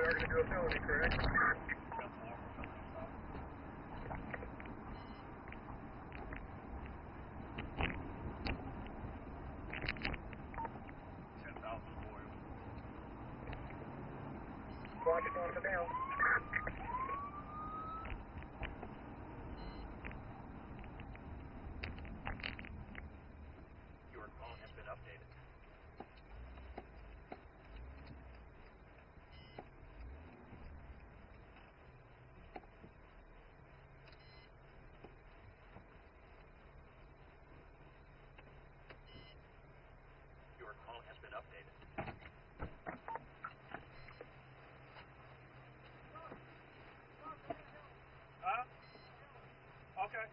are going to do a felony, correct? Clock is on the down. Your call has been updated. Your call has been updated. Okay.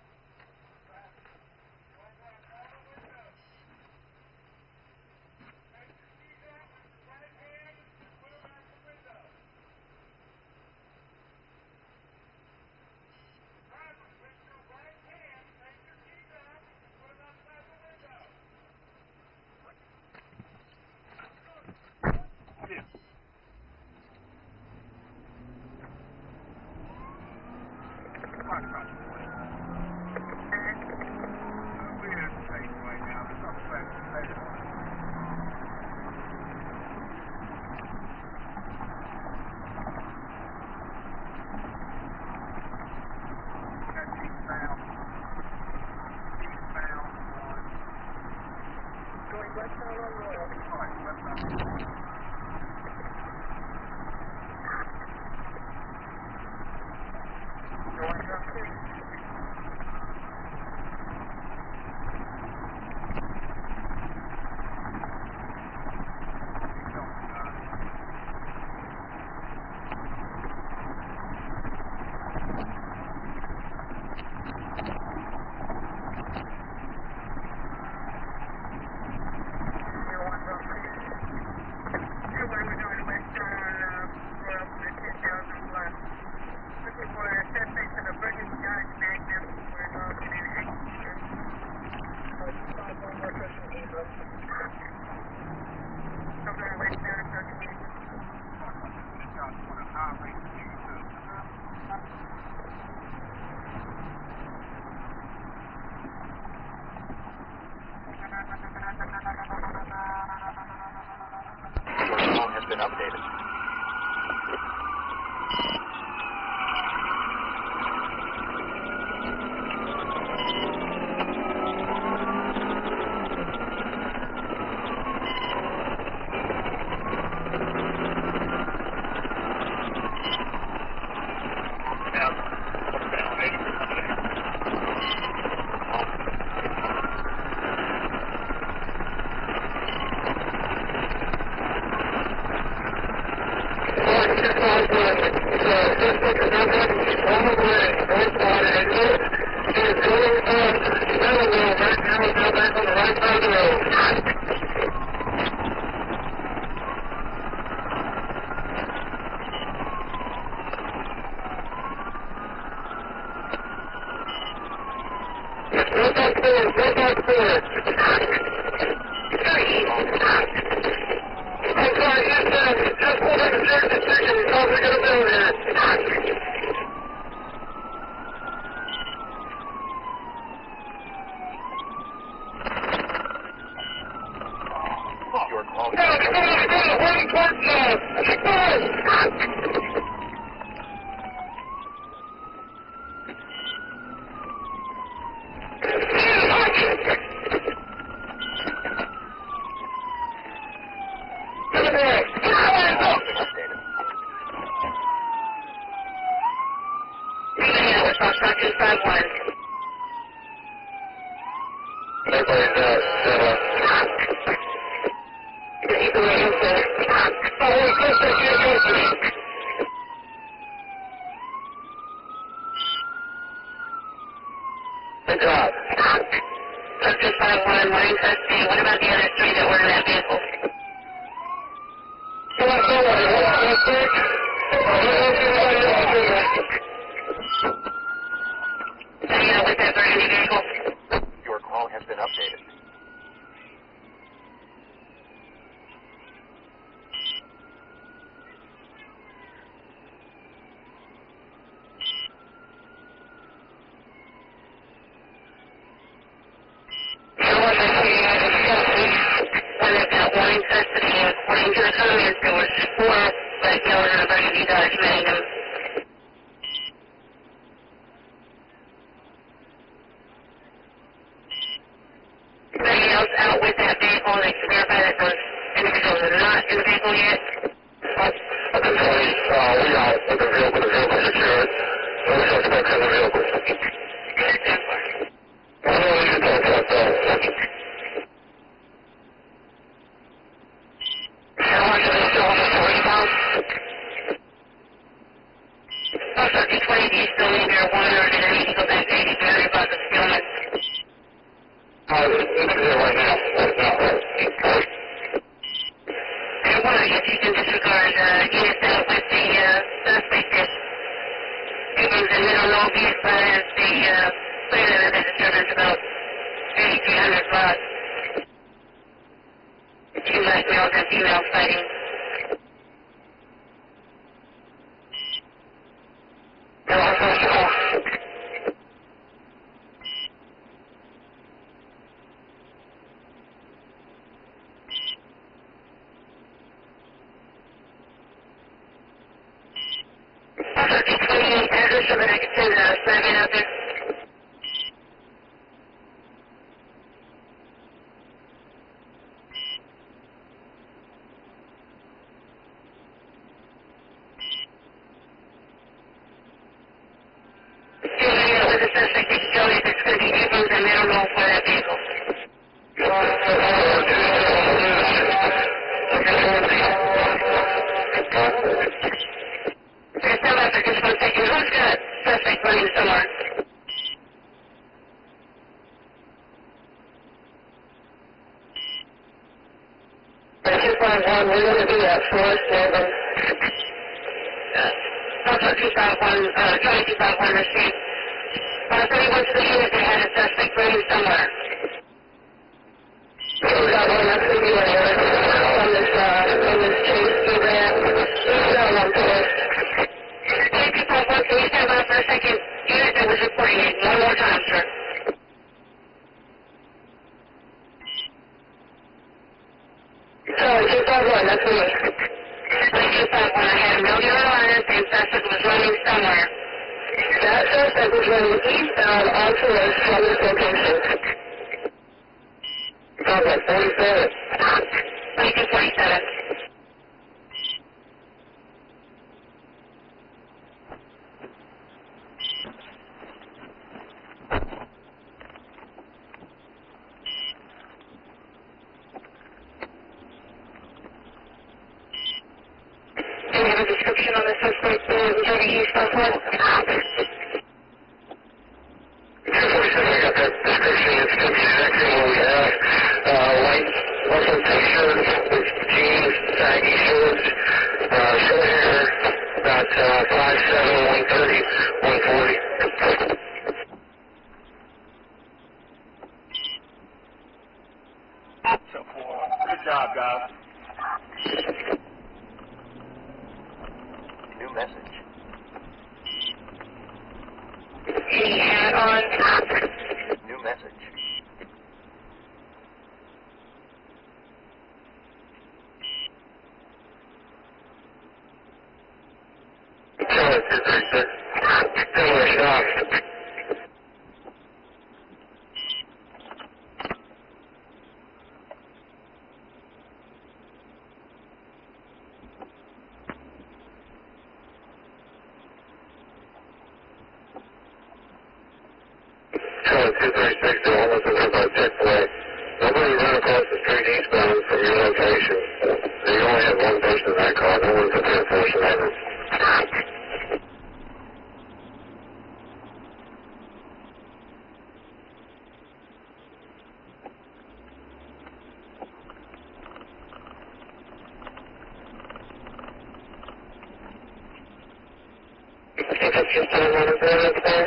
Your call has been updated. Your call Good job. Subject 5-1, Marine Trustee. What about the other three that were in that vehicle? Any with that burgundy vehicle? Your call has been updated. comments. There was 4, but y'all were going to bring you guys made them. Anybody else out with that vehicle? They can verify that those individuals are not in the vehicle yet. I've been told we out with the vehicle secured. No suspects in the vehicle. I don't know you talk about that. How long is it still on the 40 Also, 220, do you still need your water, or did I need to go back to 80 Barry about the stillness? It's here right now. I wonder if you can disregard units out with the suspect that it was in middle low view as far as the plan of the disturbance about 8,300 watts. 2 black males and females fighting. Also, 228 address so that I can send a survey out there. With the suspect is showing if it's going to be Abrams and middle roll for that vehicle. Just stand by for just 1 second. Who's got suspect running somewhere? We're going to be at Forest Morgan. Also, 251 received. 31 to the unit, they had a suspect running somewhere. We've got one that's going to be right here on this chase program. We've got one Forest. 251, can you stand by for a second? Unit that was reporting it. One more time, sir. Sorry, 251, that's me. 251, I had a million alarms and suspect was running somewhere. That suspect was running eastbound on Forest from this location. Sounds like 47. 2247. Do you have a description on the suspect driving eastbound Forest? 247, I got that description. It's going to be exactly what we have. White muscle t-shirt with jeans, saggy shorts, short hair, about 5'7", 130, 140. Good job, guys. New message. Any hat on? New message. Charlie 236. Similar shot. Charlie 236, they're almost in about Chick-fil-A. Nobody ran across the street eastbound from your location. You only had one person in that car. No one's up there forcing over. I think that's just on one of them up there.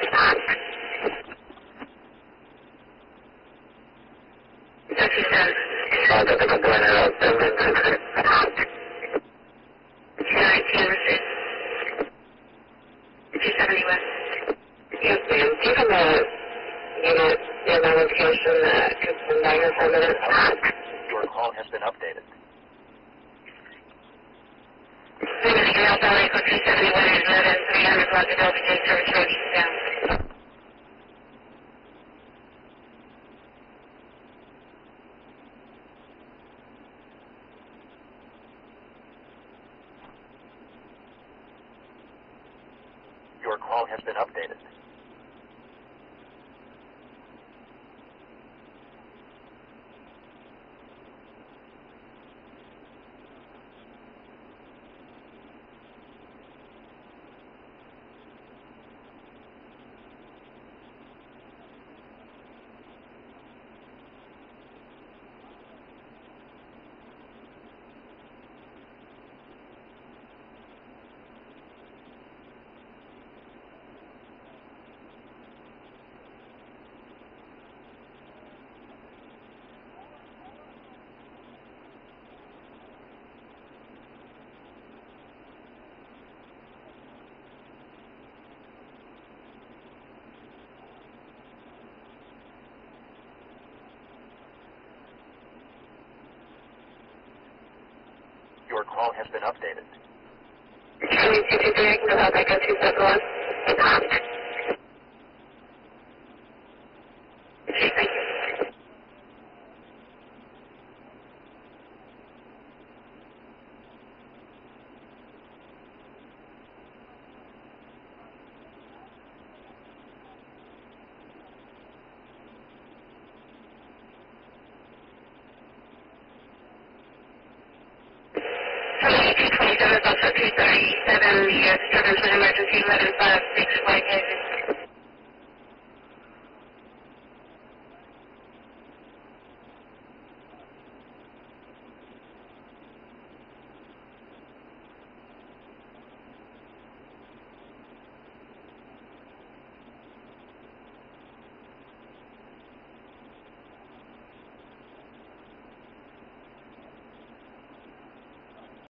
I got the complaint out. 219 received. 270 west. Yes, ma'am. Given the unit in the location that could been down here for a minute. Your call has been updated. 371 is 11, 300 block of Delta J, service road eastbound. Your call has been updated. Your call has been updated. Charlie 223, go help Echo 271. Okay, thank you. Charlie 227, Foxtrot 237, the disturbance and emergency 1156, Whitehead.